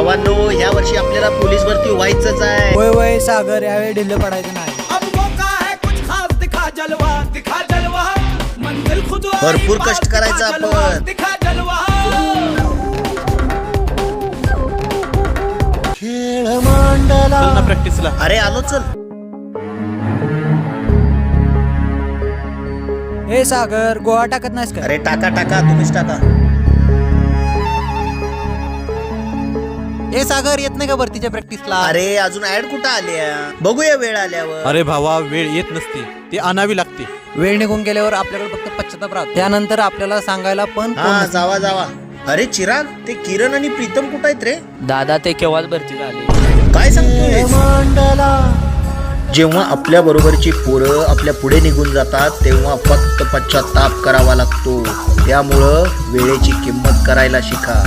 सर्वांनो, या वर्षी आपल्याला पोलीस भरती व्हायचंच आहे. वय वय सागर, यावेळी ढिल्ल पडायचं नाही. भरपूर कष्ट करायचं आपण. खेळ मांडला प्रॅक्टिसला. अरे आलो चल. हे सागर, गोळा टाकत नाहीस का? अरे टाका टाका, तुम्हीच टाका. हे सागर, येत नाही का भरतीच्या प्रॅक्टिसला? अरे अजून ऍड कुठं आल्या, बघूया वेळ आल्यावर. अरे भावा, वेळ येत नसते, ती आणावी लागते. वेळ निघून गेल्यावर आपल्याकडे फक्त पश्चाताप राहतो. त्यानंतर आपल्याला सांगायला पण कोण हा नसतं. जावा जावा. अरे चिराग, ते किरण आणि प्रीतम कुठं आहेत रे? दादा ते केव्हाच भरती झाले. काय सांगतोय? जेव्हा आपल्या बरोबरची पोरं आपल्या पुढे निघून जातात तेव्हा फक्त पश्चाताप करावा लागतो. त्यामुळं वेळेची किंमत करायला शिका.